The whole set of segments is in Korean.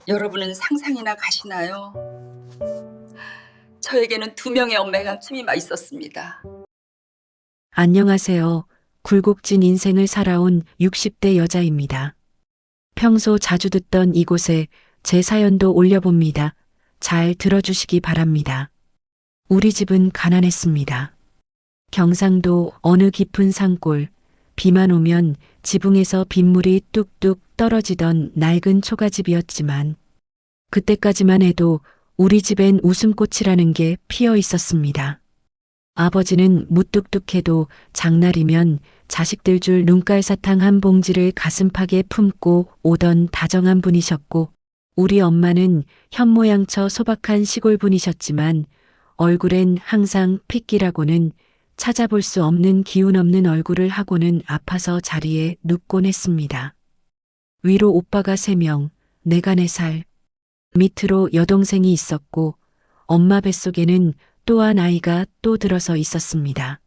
여러분은 상상이나 가시나요? 저에게는 두 명의 엄매가 춤이마 있었습니다. 안녕하세요. 굴곡진 인생을 살아온 60대 여자입니다. 평소 자주 듣던 이곳에 제 사연도 올려봅니다. 잘 들어주시기 바랍니다. 우리 집은 가난했습니다. 경상도 어느 깊은 산골, 비만 오면 지붕에서 빗물이 뚝뚝 떨어지던 낡은 초가집이었지만 그때까지만 해도 우리 집엔 웃음꽃이라는 게 피어 있었습니다. 아버지는 무뚝뚝해도 장날이면 자식들 줄 눈깔 사탕 한 봉지를 가슴팍에 품고 오던 다정한 분이셨고, 우리 엄마는 현모양처 소박한 시골 분이셨지만 얼굴엔 항상 핏기라고는 찾아볼 수 없는 기운 없는 얼굴을 하고는 아파서 자리에 눕곤 했습니다. 위로 오빠가 3명, 내가 4살, 밑으로 여동생이 있었고 엄마 뱃속에는 또한 아이가 또 들어서 있었습니다.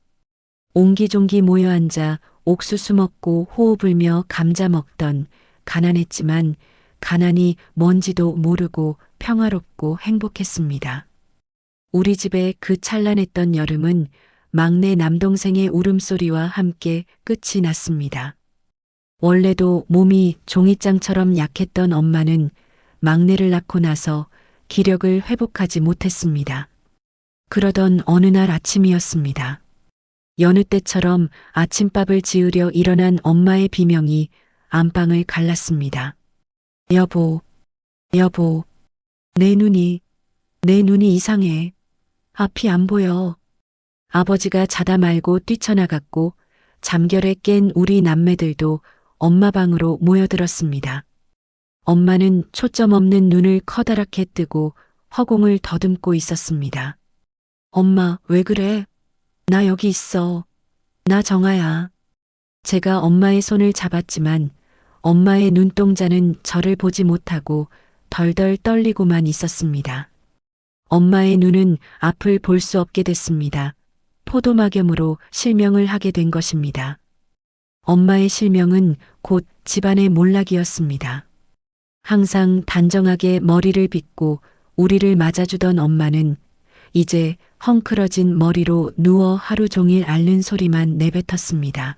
옹기종기 모여 앉아 옥수수 먹고 호호 불며 감자 먹던 가난했지만 가난이 뭔지도 모르고 평화롭고 행복했습니다. 우리 집에 그 찬란했던 여름은 막내 남동생의 울음소리와 함께 끝이 났습니다. 원래도 몸이 종이장처럼 약했던 엄마는 막내를 낳고 나서 기력을 회복하지 못했습니다. 그러던 어느 날 아침이었습니다. 여느 때처럼 아침밥을 지으려 일어난 엄마의 비명이 안방을 갈랐습니다. 여보, 여보, 내 눈이 이상해. 앞이 안 보여. 아버지가 자다 말고 뛰쳐나갔고 잠결에 깬 우리 남매들도 엄마 방으로 모여들었습니다. 엄마는 초점 없는 눈을 커다랗게 뜨고 허공을 더듬고 있었습니다. 엄마, 왜 그래? 나 여기 있어. 나 정아야. 제가 엄마의 손을 잡았지만 엄마의 눈동자는 저를 보지 못하고 덜덜 떨리고만 있었습니다. 엄마의 눈은 앞을 볼 수 없게 됐습니다. 포도막염으로 실명을 하게 된 것입니다. 엄마의 실명은 곧 집안의 몰락이었습니다. 항상 단정하게 머리를 빗고 우리를 맞아주던 엄마는 이제 헝클어진 머리로 누워 하루 종일 앓는 소리만 내뱉었습니다.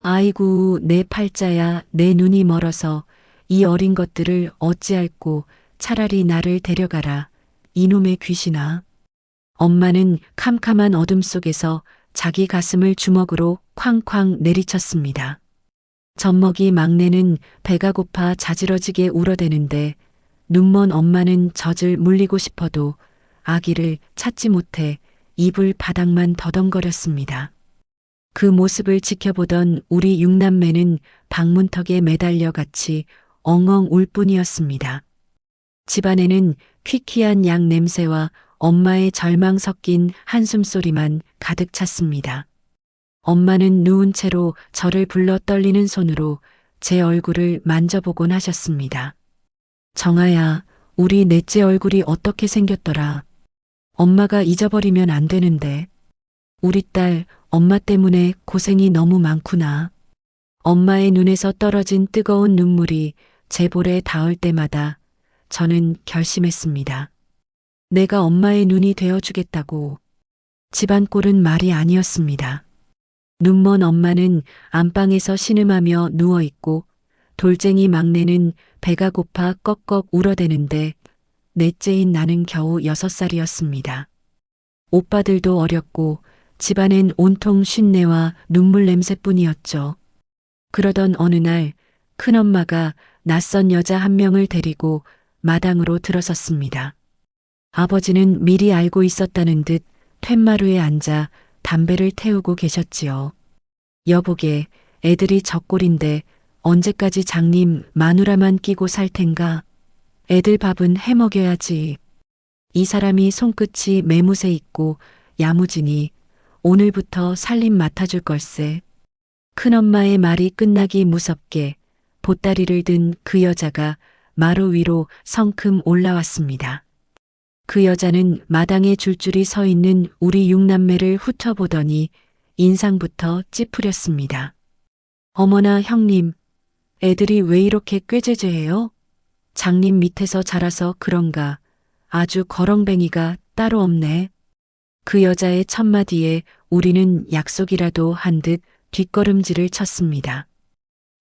아이고, 내 팔자야, 내 눈이 멀어서 이 어린 것들을 어찌할꼬, 차라리 나를 데려가라. 이놈의 귀신아. 엄마는 캄캄한 어둠 속에서 자기 가슴을 주먹으로 쾅쾅 내리쳤습니다. 젖먹이 막내는 배가 고파 자지러지게 울어대는데 눈먼 엄마는 젖을 물리고 싶어도 아기를 찾지 못해 이불 바닥만 더덩거렸습니다. 그 모습을 지켜보던 우리 6남매는 방문턱에 매달려 같이 엉엉 울 뿐이었습니다. 집안에는 퀴퀴한 양 냄새와 엄마의 절망 섞인 한숨소리만 가득 찼습니다. 엄마는 누운 채로 저를 불러 떨리는 손으로 제 얼굴을 만져보곤 하셨습니다. 정아야, 우리 넷째 얼굴이 어떻게 생겼더라. 엄마가 잊어버리면 안 되는데. 우리 딸, 엄마 때문에 고생이 너무 많구나. 엄마의 눈에서 떨어진 뜨거운 눈물이 제 볼에 닿을 때마다 저는 결심했습니다. 내가 엄마의 눈이 되어주겠다고. 집안 꼴은 말이 아니었습니다. 눈먼 엄마는 안방에서 신음하며 누워있고 돌쟁이 막내는 배가 고파 꺽꺽 울어대는데 넷째인 나는 겨우 6살이었습니다. 오빠들도 어렸고 집안엔 온통 쉰내와 눈물 냄새뿐이었죠. 그러던 어느 날 큰엄마가 낯선 여자 한 명을 데리고 마당으로 들어섰습니다. 아버지는 미리 알고 있었다는 듯 툇마루에 앉아 담배를 태우고 계셨지요. 여보게, 애들이 젖골인데 언제까지 장님 마누라만 끼고 살 텐가? 애들 밥은 해 먹여야지. 이 사람이 손끝이 매무새 있고 야무지니 오늘부터 살림 맡아줄 걸세. 큰엄마의 말이 끝나기 무섭게 보따리를 든 그 여자가 마루 위로 성큼 올라왔습니다. 그 여자는 마당에 줄줄이 서 있는 우리 6남매를 훑어보더니 인상부터 찌푸렸습니다. 어머나 형님, 애들이 왜 이렇게 꾀죄죄해요? 장님 밑에서 자라서 그런가 아주 거렁뱅이가 따로 없네. 그 여자의 첫마디에 우리는 약속이라도 한 듯 뒷걸음질을 쳤습니다.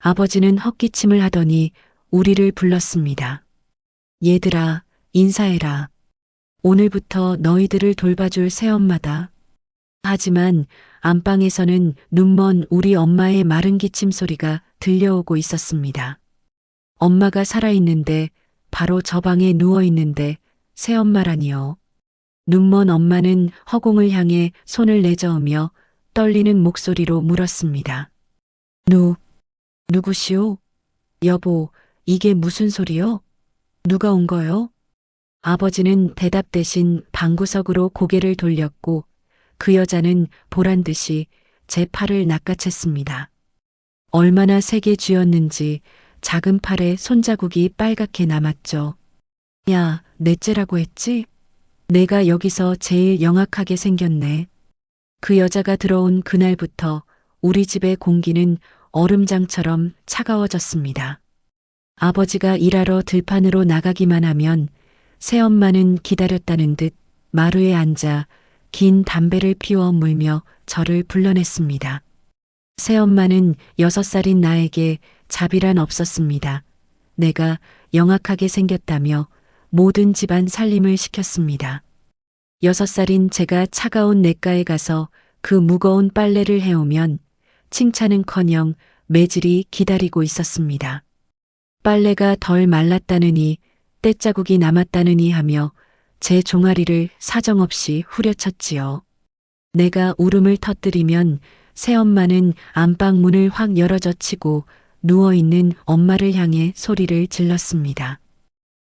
아버지는 헛기침을 하더니 우리를 불렀습니다. 얘들아, 인사해라. 오늘부터 너희들을 돌봐줄 새엄마다. 하지만 안방에서는 눈먼 우리 엄마의 마른 기침 소리가 들려오고 있었습니다. 엄마가 살아있는데 바로 저 방에 누워있는데 새엄마라니요. 눈먼 엄마는 허공을 향해 손을 내저으며 떨리는 목소리로 물었습니다. 누구시오? 여보, 이게 무슨 소리요? 누가 온 거요? 아버지는 대답 대신 방구석으로 고개를 돌렸고 그 여자는 보란 듯이 제 팔을 낚아챘습니다. 얼마나 세게 쥐었는지 작은 팔에 손자국이 빨갛게 남았죠. 야, 넷째라고 했지? 내가 여기서 제일 영악하게 생겼네. 그 여자가 들어온 그날부터 우리 집의 공기는 얼음장처럼 차가워졌습니다. 아버지가 일하러 들판으로 나가기만 하면 새엄마는 기다렸다는 듯 마루에 앉아 긴 담배를 피워 물며 저를 불러냈습니다. 새엄마는 6살인 나에게 자비란 없었습니다. 내가 영악하게 생겼다며 모든 집안 살림을 시켰습니다. 6살인 제가 차가운 냇가에 가서 그 무거운 빨래를 해오면 칭찬은커녕 매질이 기다리고 있었습니다. 빨래가 덜 말랐다느니 때자국이 남았다느니 하며 제 종아리를 사정없이 후려쳤지요. 내가 울음을 터뜨리면 새엄마는 안방 문을 확 열어젖히고 누워있는 엄마를 향해 소리를 질렀습니다.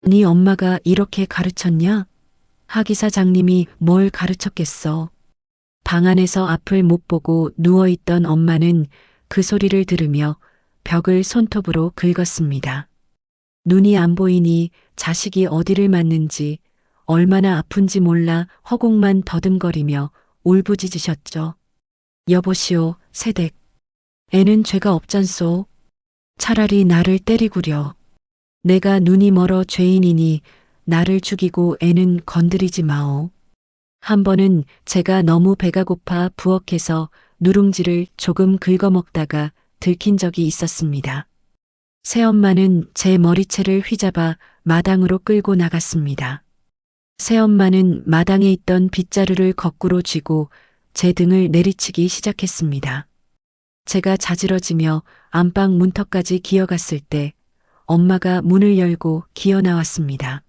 네 엄마가 이렇게 가르쳤냐? 하기사장님이 뭘 가르쳤겠어. 방 안에서 앞을 못 보고 누워있던 엄마는 그 소리를 들으며 벽을 손톱으로 긁었습니다. 눈이 안 보이니 자식이 어디를 맞는지 얼마나 아픈지 몰라 허공만 더듬거리며 울부짖으셨죠. 여보시오, 새댁. 애는 죄가 없잖소. 차라리 나를 때리구려. 내가 눈이 멀어 죄인이니 나를 죽이고 애는 건드리지 마오. 한 번은 제가 너무 배가 고파 부엌에서 누룽지를 조금 긁어먹다가 들킨 적이 있었습니다. 새엄마는 제 머리채를 휘잡아 마당으로 끌고 나갔습니다. 새엄마는 마당에 있던 빗자루를 거꾸로 쥐고 제 등을 내리치기 시작했습니다. 제가 자지러지며 안방 문턱까지 기어갔을 때 엄마가 문을 열고 기어 나왔습니다.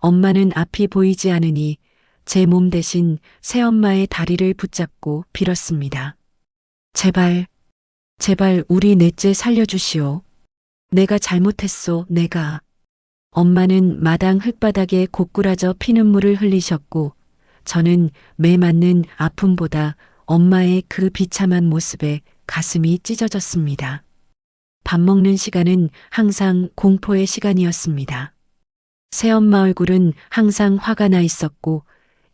엄마는 앞이 보이지 않으니 제 몸 대신 새엄마의 다리를 붙잡고 빌었습니다. 제발 우리 넷째 살려주시오. 내가 잘못했소, 내가. 엄마는 마당 흙바닥에 고꾸라져 피눈물을 흘리셨고 저는 매 맞는 아픔보다 엄마의 그 비참한 모습에 가슴이 찢어졌습니다. 밥 먹는 시간은 항상 공포의 시간이었습니다. 새엄마 얼굴은 항상 화가 나 있었고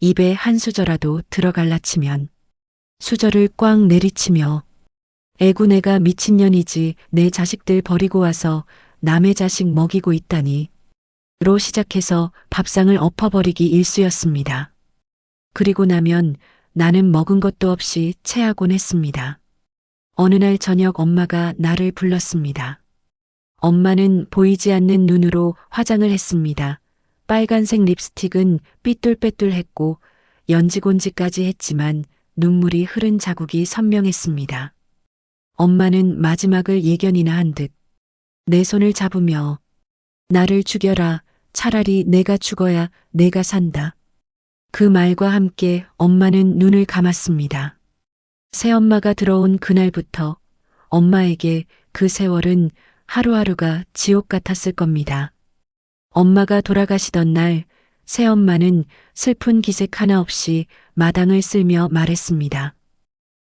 입에 한 수저라도 들어갈라 치면 수저를 꽉 내리치며 애구 내가 미친년이지 내 자식들 버리고 와서 남의 자식 먹이고 있다니 로 시작해서 밥상을 엎어버리기 일쑤였습니다. 그리고 나면 나는 먹은 것도 없이 체하곤 했습니다. 어느 날 저녁 엄마가 나를 불렀습니다. 엄마는 보이지 않는 눈으로 화장을 했습니다. 빨간색 립스틱은 삐뚤빼뚤했고 연지곤지까지 했지만 눈물이 흐른 자국이 선명했습니다. 엄마는 마지막을 예견이나 한 듯 내 손을 잡으며 나를 죽여라. 차라리 내가 죽어야 내가 산다. 그 말과 함께 엄마는 눈을 감았습니다. 새엄마가 들어온 그날부터 엄마에게 그 세월은 하루하루가 지옥 같았을 겁니다. 엄마가 돌아가시던 날 새엄마는 슬픈 기색 하나 없이 마당을 쓸며 말했습니다.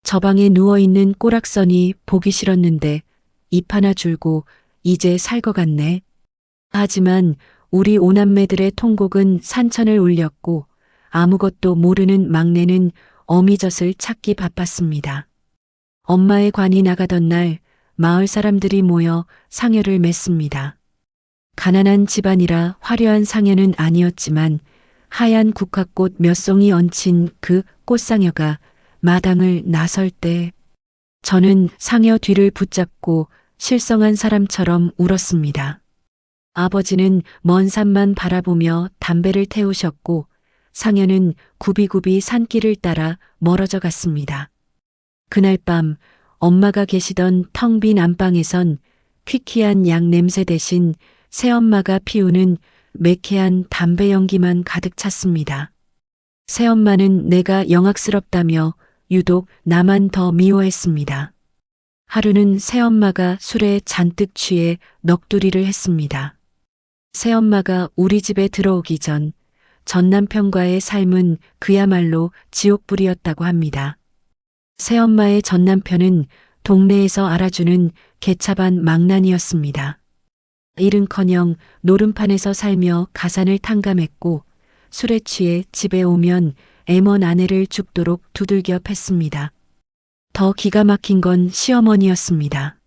저 방에 누워있는 꼬락선이 보기 싫었는데 입 하나 줄고 이제 살 것 같네. 하지만 우리 오남매들의 통곡은 산천을 울렸고 아무것도 모르는 막내는 어미젖을 찾기 바빴습니다. 엄마의 관이 나가던 날 마을 사람들이 모여 상여를 맺습니다. 가난한 집안이라 화려한 상여는 아니었지만 하얀 국화꽃 몇 송이 얹힌 그 꽃상여가 마당을 나설 때 저는 상여 뒤를 붙잡고 실성한 사람처럼 울었습니다. 아버지는 먼 산만 바라보며 담배를 태우셨고 상여는 굽이굽이 산길을 따라 멀어져 갔습니다. 그날 밤 엄마가 계시던 텅 빈 안방에선 퀴퀴한 약 냄새 대신 새엄마가 피우는 매캐한 담배 연기만 가득 찼습니다. 새엄마는 내가 영악스럽다며 유독 나만 더 미워했습니다. 하루는 새엄마가 술에 잔뜩 취해 넋두리를 했습니다. 새엄마가 우리 집에 들어오기 전 전남편과의 삶은 그야말로 지옥불이었다고 합니다. 새엄마의 전남편은 동네에서 알아주는 개차반 망난이었습니다. 일은커녕 노름판에서 살며 가산을 탕감했고 술에 취해 집에 오면 애먼 아내를 죽도록 두들겨 팼습니다. 더 기가 막힌 건 시어머니였습니다.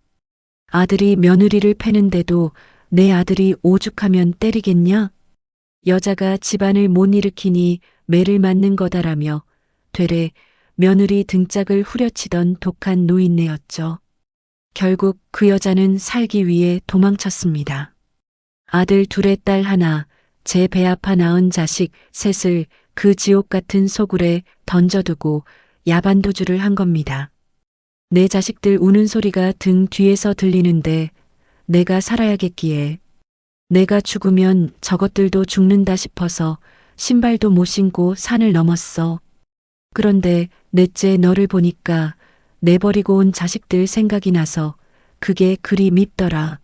아들이 며느리를 패는데도 내 아들이 오죽하면 때리겠냐? 여자가 집안을 못 일으키니 매를 맞는 거다라며 되레 며느리 등짝을 후려치던 독한 노인네였죠. 결국 그 여자는 살기 위해 도망쳤습니다. 아들 둘에 딸 하나, 제 배 아파 낳은 자식 셋을 그 지옥 같은 소굴에 던져두고 야반도주를 한 겁니다. 내 자식들 우는 소리가 등 뒤에서 들리는데 내가 살아야겠기에 내가 죽으면 저것들도 죽는다 싶어서 신발도 못 신고 산을 넘었어. 그런데 넷째 너를 보니까 내버리고 온 자식들 생각이 나서 그게 그리 밉더라.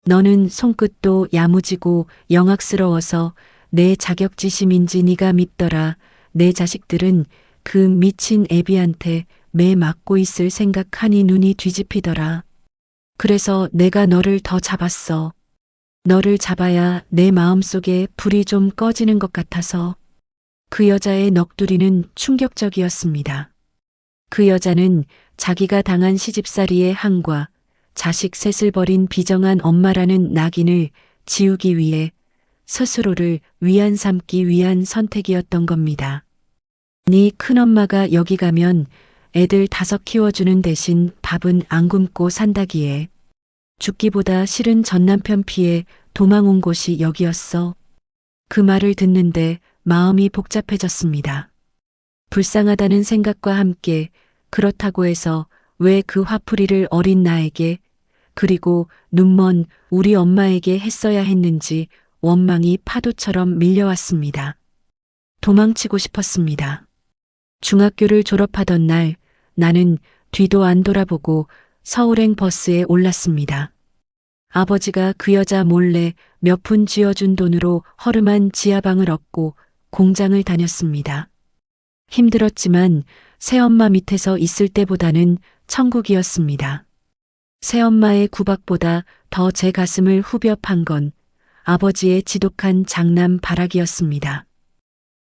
너는 손끝도 야무지고 영악스러워서 내 자격지심인지 네가 밉더라. 내 자식들은 그 미친 애비한테 매 맞고 있을 생각하니 눈이 뒤집히더라. 그래서 내가 너를 더 잡았어. 너를 잡아야 내 마음속에 불이 좀 꺼지는 것 같아서. 그 여자의 넋두리는 충격적이었습니다. 그 여자는 자기가 당한 시집살이의 한과 자식 셋을 버린 비정한 엄마라는 낙인을 지우기 위해 스스로를 위안 삼기 위한 선택이었던 겁니다. 네 큰엄마가 여기 가면 애들 5 키워주는 대신 밥은 안 굶고 산다기에 죽기보다 싫은 전남편 피해 도망 온 곳이 여기였어. 그 말을 듣는데 마음이 복잡해졌습니다. 불쌍하다는 생각과 함께 그렇다고 해서 왜 그 화풀이를 어린 나에게 그리고 눈먼 우리 엄마에게 했어야 했는지 원망이 파도처럼 밀려왔습니다. 도망치고 싶었습니다. 중학교를 졸업하던 날 나는 뒤도 안 돌아보고 서울행 버스에 올랐습니다. 아버지가 그 여자 몰래 몇 푼 쥐어준 돈으로 허름한 지하방을 얻고 공장을 다녔습니다. 힘들었지만 새엄마 밑에서 있을 때보다는 천국이었습니다. 새엄마의 구박보다 더 제 가슴을 후벼 판 건 아버지의 지독한 장남 발악이었습니다.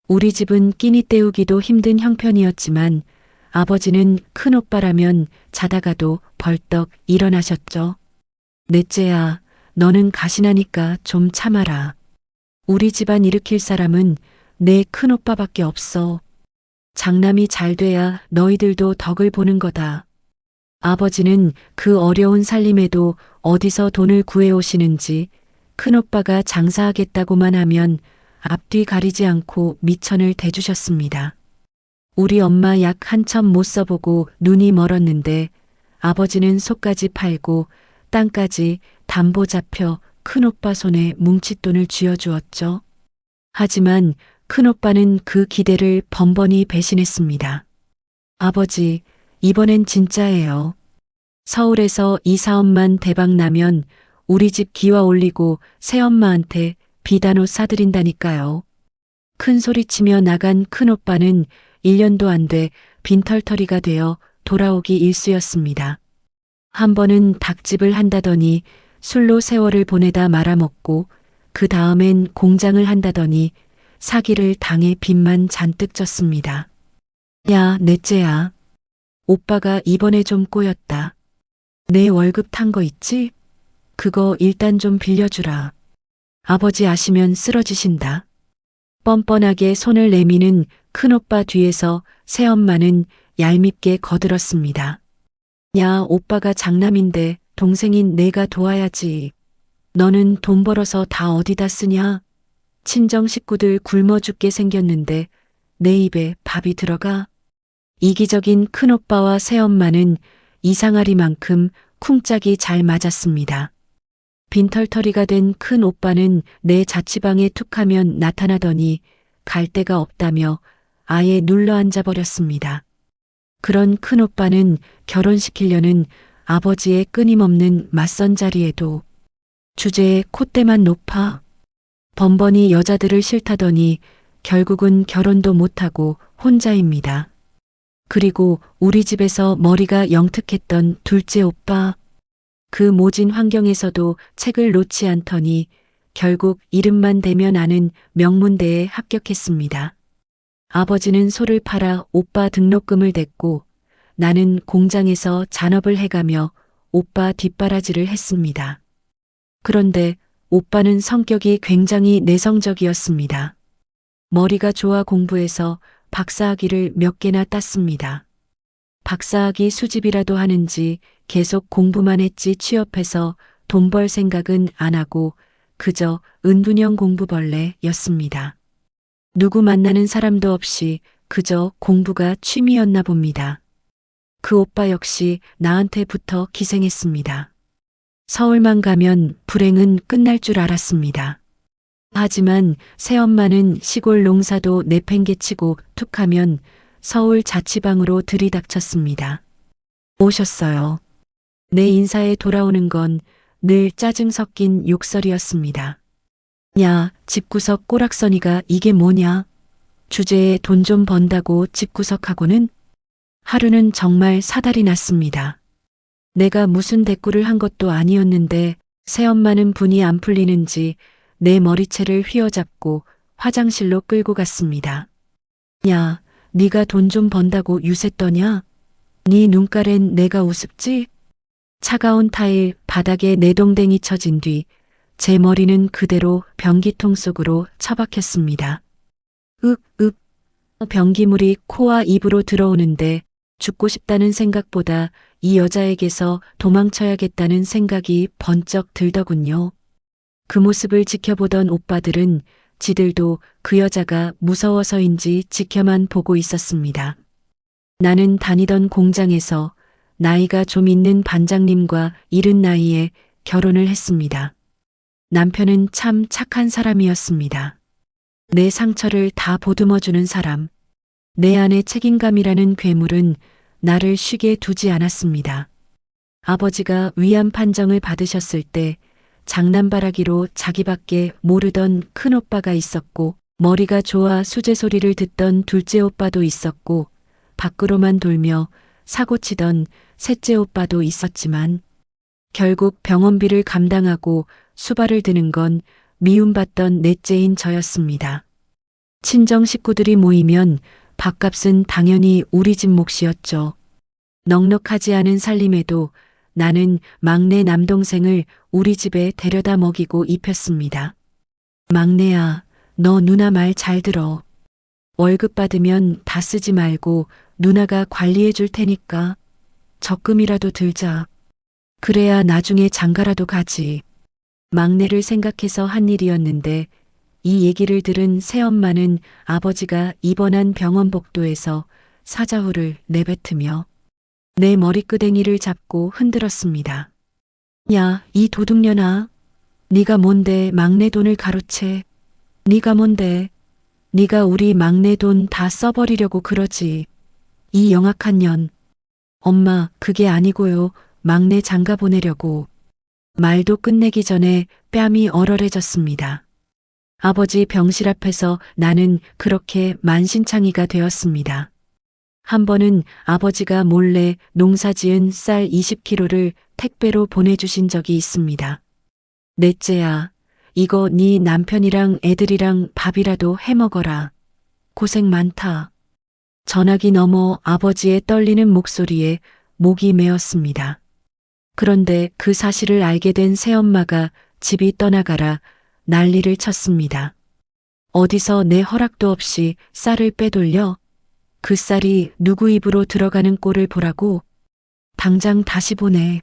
우리 집은 끼니 때우기도 힘든 형편이었지만 아버지는 큰오빠라면 자다가도 벌떡 일어나셨죠. 넷째야, 너는 가신하니까 좀 참아라. 우리 집안 일으킬 사람은 내 큰오빠밖에 없어. 장남이 잘 돼야 너희들도 덕을 보는 거다. 아버지는 그 어려운 살림에도 어디서 돈을 구해오시는지 큰오빠가 장사하겠다고만 하면 앞뒤 가리지 않고 미천을 대주셨습니다. 우리 엄마 약 한 첩 못 써보고 눈이 멀었는데 아버지는 속까지 팔고 땅까지 담보 잡혀 큰오빠 손에 뭉칫돈을 쥐어주었죠. 하지만 큰오빠는 그 기대를 번번이 배신했습니다. 아버지, 이번엔 진짜예요. 서울에서 이 사업만 대박 나면 우리 집 기와 올리고 새엄마한테 비단옷 사드린다니까요. 큰 소리치며 나간 큰오빠는 1년도 안 돼 빈털터리가 되어 돌아오기 일쑤였습니다. 한 번은 닭집을 한다더니 술로 세월을 보내다 말아먹고 그 다음엔 공장을 한다더니 사기를 당해 빚만 잔뜩 졌습니다. 야, 넷째야. 오빠가 이번에 좀 꼬였다. 내 월급 탄 거 있지? 그거 일단 좀 빌려주라. 아버지 아시면 쓰러지신다. 뻔뻔하게 손을 내미는 큰오빠 뒤에서 새엄마는 얄밉게 거들었습니다. 야, 오빠가 장남인데 동생인 내가 도와야지. 너는 돈 벌어서 다 어디다 쓰냐? 친정 식구들 굶어 죽게 생겼는데 내 입에 밥이 들어가? 이기적인 큰오빠와 새엄마는 이상하리만큼 쿵짝이 잘 맞았습니다. 빈털터리가 된 큰오빠는 내 자취방에 툭하면 나타나더니 갈 데가 없다며 아예 눌러앉아 버렸습니다. 그런 큰오빠는 결혼시키려는 아버지의 끊임없는 맞선 자리에도 주제에 콧대만 높아 번번이 여자들을 싫다더니 결국은 결혼도 못하고 혼자입니다. 그리고 우리 집에서 머리가 영특했던 둘째 오빠, 그 모진 환경에서도 책을 놓지 않더니 결국 이름만 대면 아는 명문대에 합격했습니다. 아버지는 소를 팔아 오빠 등록금을 댔고 나는 공장에서 잔업을 해가며 오빠 뒷바라지를 했습니다. 그런데 오빠는 성격이 굉장히 내성적이었습니다. 머리가 좋아 공부해서 박사학위를 몇 개나 땄습니다. 박사학위 수집이라도 하는지 계속 공부만 했지 취업해서 돈 벌 생각은 안 하고 그저 은둔형 공부벌레였습니다. 누구 만나는 사람도 없이 그저 공부가 취미였나 봅니다. 그 오빠 역시 나한테 붙어 기생했습니다. 서울만 가면 불행은 끝날 줄 알았습니다. 하지만 새엄마는 시골 농사도 내팽개치고 툭하면 서울 자취방으로 들이닥쳤습니다. 오셨어요. 내 인사에 돌아오는 건 늘 짜증 섞인 욕설이었습니다. 야, 집구석 꼬락서니가 이게 뭐냐? 주제에 돈 좀 번다고 집구석하고는? 하루는 정말 사달이 났습니다. 내가 무슨 대꾸를 한 것도 아니었는데 새엄마는 분이 안 풀리는지 내 머리채를 휘어잡고 화장실로 끌고 갔습니다. 야, 네가 돈 좀 번다고 유세 떠냐? 네 눈깔엔 내가 우습지? 차가운 타일 바닥에 내동댕이 쳐진 뒤 제 머리는 그대로 변기통 속으로 처박혔습니다. 윽. 변기물이 코와 입으로 들어오는데 죽고 싶다는 생각보다 이 여자에게서 도망쳐야겠다는 생각이 번쩍 들더군요. 그 모습을 지켜보던 오빠들은 지들도 그 여자가 무서워서인지 지켜만 보고 있었습니다. 나는 다니던 공장에서 나이가 좀 있는 반장님과 이른 나이에 결혼을 했습니다. 남편은 참 착한 사람이었습니다. 내 상처를 다 보듬어주는 사람. 내 안의 책임감이라는 괴물은 나를 쉬게 두지 않았습니다. 아버지가 위암 판정을 받으셨을 때 장난바라기로 자기밖에 모르던 큰오빠가 있었고 머리가 좋아 수제 소리를 듣던 둘째 오빠도 있었고 밖으로만 돌며 사고치던 셋째 오빠도 있었지만 결국 병원비를 감당하고 수발을 드는 건 미움받던 넷째인 저였습니다. 친정 식구들이 모이면 밥값은 당연히 우리 집 몫이었죠. 넉넉하지 않은 살림에도 나는 막내 남동생을 우리 집에 데려다 먹이고 입혔습니다. 막내야, 너 누나 말 잘 들어. 월급 받으면 다 쓰지 말고 누나가 관리해 줄 테니까 적금이라도 들자. 그래야 나중에 장가라도 가지. 막내를 생각해서 한 일이었는데 이 얘기를 들은 새엄마는 아버지가 입원한 병원 복도에서 사자후를 내뱉으며 내 머리끄댕이를 잡고 흔들었습니다. 야, 이 도둑년아. 네가 뭔데 막내 돈을 가로채. 네가 뭔데. 네가 우리 막내 돈 다 써버리려고 그러지. 이 영악한 년. 엄마, 그게 아니고요. 막내 장가 보내려고. 말도 끝내기 전에 뺨이 얼얼해졌습니다. 아버지 병실 앞에서 나는 그렇게 만신창이가 되었습니다. 한 번은 아버지가 몰래 농사지은 쌀 20kg를 택배로 보내주신 적이 있습니다. 넷째야, 이거 네 남편이랑 애들이랑 밥이라도 해먹어라. 고생 많다. 전화기 너머 아버지의 떨리는 목소리에 목이 메었습니다. 그런데 그 사실을 알게 된 새엄마가 집이 떠나가라 난리를 쳤습니다. 어디서 내 허락도 없이 쌀을 빼돌려? 그 쌀이 누구 입으로 들어가는 꼴을 보라고? 당장 다시 보내.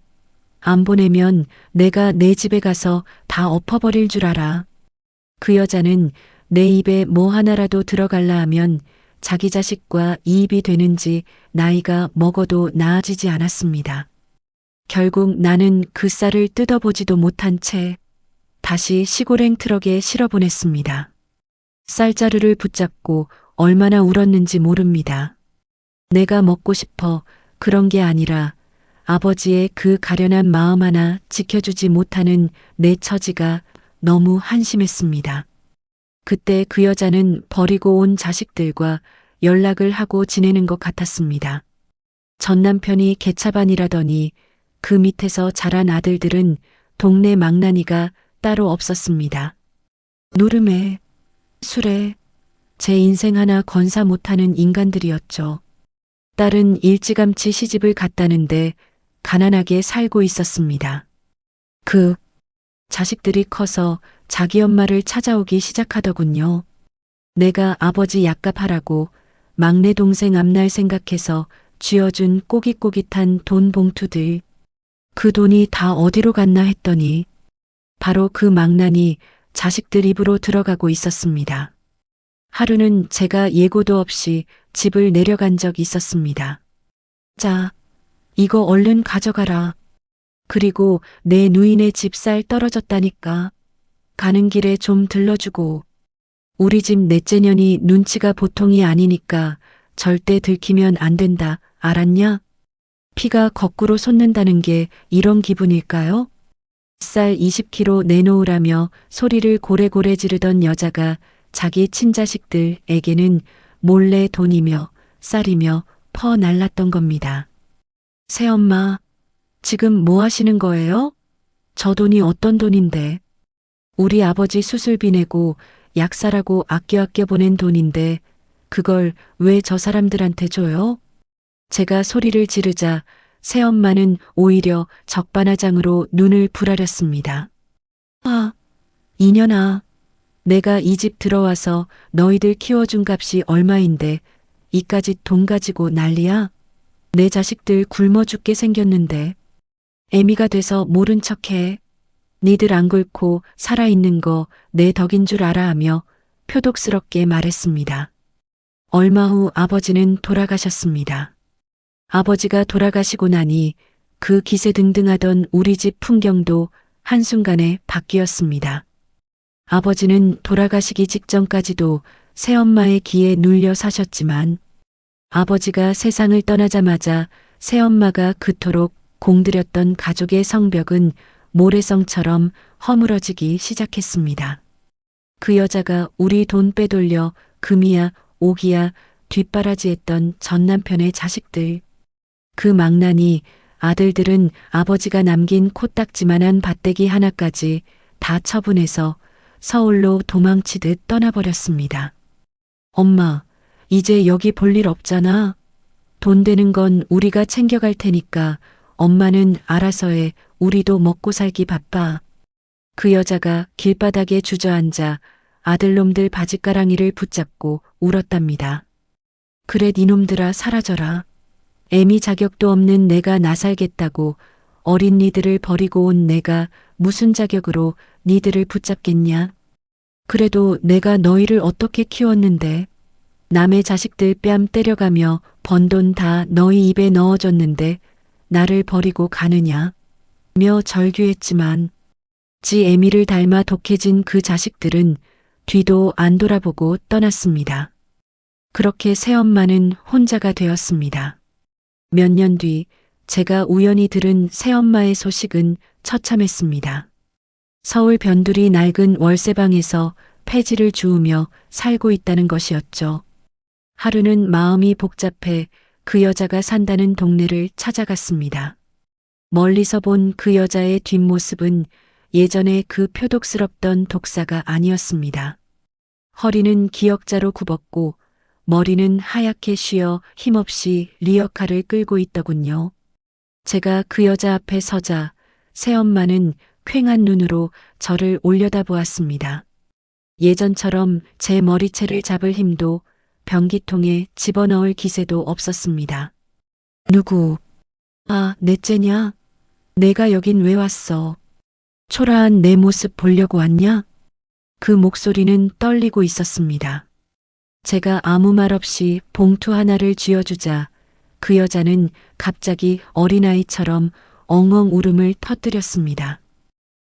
안 보내면 내가 내 집에 가서 다 엎어버릴 줄 알아. 그 여자는 내 입에 뭐 하나라도 들어갈라 하면 자기 자식과 이입이 되는지 나이가 먹어도 나아지지 않았습니다. 결국 나는 그 쌀을 뜯어보지도 못한 채 다시 시골행 트럭에 실어보냈습니다. 쌀자루를 붙잡고 얼마나 울었는지 모릅니다. 내가 먹고 싶어 그런 게 아니라 아버지의 그 가련한 마음 하나 지켜주지 못하는 내 처지가 너무 한심했습니다. 그때 그 여자는 버리고 온 자식들과 연락을 하고 지내는 것 같았습니다. 전 남편이 개차반이라더니 그 밑에서 자란 아들들은 동네 망나니가 따로 없었습니다. 노름에, 술에, 제 인생 하나 건사 못하는 인간들이었죠. 딸은 일찌감치 시집을 갔다는데 가난하게 살고 있었습니다. 그 자식들이 커서 자기 엄마를 찾아오기 시작하더군요. 내가 아버지 약값하라고 막내 동생 앞날 생각해서 쥐어준 꼬깃꼬깃한 돈 봉투들. 그 돈이 다 어디로 갔나 했더니 바로 그 망나니 자식들 입으로 들어가고 있었습니다. 하루는 제가 예고도 없이 집을 내려간 적 있었습니다. 자, 이거 얼른 가져가라. 그리고 내 누이네 집 쌀 떨어졌다니까. 가는 길에 좀 들러주고. 우리 집 넷째 년이 눈치가 보통이 아니니까 절대 들키면 안 된다. 알았냐? 피가 거꾸로 솟는다는 게 이런 기분일까요? 쌀 20kg 내놓으라며 소리를 고래고래 지르던 여자가 자기 친자식들에게는 몰래 돈이며 쌀이며 퍼날랐던 겁니다. 새엄마, 지금 뭐 하시는 거예요? 저 돈이 어떤 돈인데? 우리 아버지 수술비 내고 약 사라고 아껴 보낸 돈인데 그걸 왜 저 사람들한테 줘요? 제가 소리를 지르자 새엄마는 오히려 적반하장으로 눈을 부라렸습니다. 아, 이년아, 내가 이 집 들어와서 너희들 키워준 값이 얼마인데 이까짓 돈 가지고 난리야? 내 자식들 굶어 죽게 생겼는데 애미가 돼서 모른 척해. 니들 안 굶고 살아있는 거 내 덕인 줄 알아 하며 표독스럽게 말했습니다. 얼마 후 아버지는 돌아가셨습니다. 아버지가 돌아가시고 나니 그 기세등등하던 우리 집 풍경도 한순간에 바뀌었습니다. 아버지는 돌아가시기 직전까지도 새엄마의 기에 눌려 사셨지만 아버지가 세상을 떠나자마자 새엄마가 그토록 공들였던 가족의 성벽은 모래성처럼 허물어지기 시작했습니다. 그 여자가 우리 돈 빼돌려 금이야 옥이야 뒷바라지했던 전 남편의 자식들. 그 망나니 아들들은 아버지가 남긴 코딱지만한 밭대기 하나까지 다 처분해서 서울로 도망치듯 떠나버렸습니다. 엄마, 이제 여기 볼 일 없잖아. 돈 되는 건 우리가 챙겨갈 테니까 엄마는 알아서 해. 우리도 먹고 살기 바빠. 그 여자가 길바닥에 주저앉아 아들놈들 바짓가랑이를 붙잡고 울었답니다. 그래 니놈들아 사라져라. 애미 자격도 없는 내가 나살겠다고 어린 니들을 버리고 온 내가 무슨 자격으로 니들을 붙잡겠냐. 그래도 내가 너희를 어떻게 키웠는데 남의 자식들 뺨 때려가며 번 돈 다 너희 입에 넣어줬는데 나를 버리고 가느냐 며 절규했지만 지 애미를 닮아 독해진 그 자식들은 뒤도 안 돌아보고 떠났습니다. 그렇게 새엄마는 혼자가 되었습니다. 몇 년 뒤 제가 우연히 들은 새엄마의 소식은 처참했습니다. 서울 변두리 낡은 월세방에서 폐지를 주우며 살고 있다는 것이었죠. 하루는 마음이 복잡해 그 여자가 산다는 동네를 찾아갔습니다. 멀리서 본 그 여자의 뒷모습은 예전에 그 표독스럽던 독사가 아니었습니다. 허리는 기역자로 굽었고 머리는 하얗게 쉬어 힘없이 리어카를 끌고 있더군요. 제가 그 여자 앞에 서자 새엄마는 퀭한 눈으로 저를 올려다보았습니다. 예전처럼 제 머리채를 잡을 힘도 변기통에 집어넣을 기세도 없었습니다. 누구? 아, 넷째냐? 내가 여긴 왜 왔어? 초라한 내 모습 보려고 왔냐? 그 목소리는 떨리고 있었습니다. 제가 아무 말 없이 봉투 하나를 쥐어주자 그 여자는 갑자기 어린아이처럼 엉엉 울음을 터뜨렸습니다.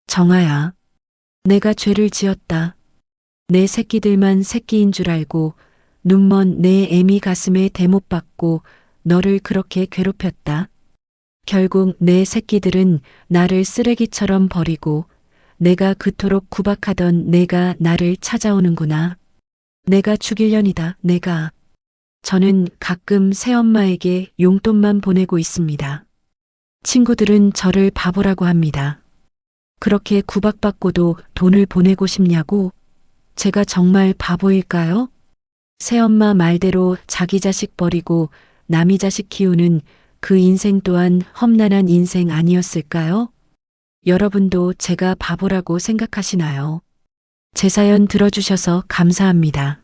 정아야, 내가 죄를 지었다. 내 새끼들만 새끼인 줄 알고 눈먼 내 애미 가슴에 대못 박고 너를 그렇게 괴롭혔다. 결국 내 새끼들은 나를 쓰레기처럼 버리고 내가 그토록 구박하던 내가 나를 찾아오는구나. 내가 죽일년이다, 내가. 저는 가끔 새엄마에게 용돈만 보내고 있습니다. 친구들은 저를 바보라고 합니다. 그렇게 구박받고도 돈을 보내고 싶냐고? 제가 정말 바보일까요? 새엄마 말대로 자기 자식 버리고 남이 자식 키우는 그 인생 또한 험난한 인생 아니었을까요? 여러분도 제가 바보라고 생각하시나요? 제 사연 들어주셔서 감사합니다.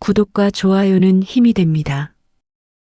구독과 좋아요는 힘이 됩니다.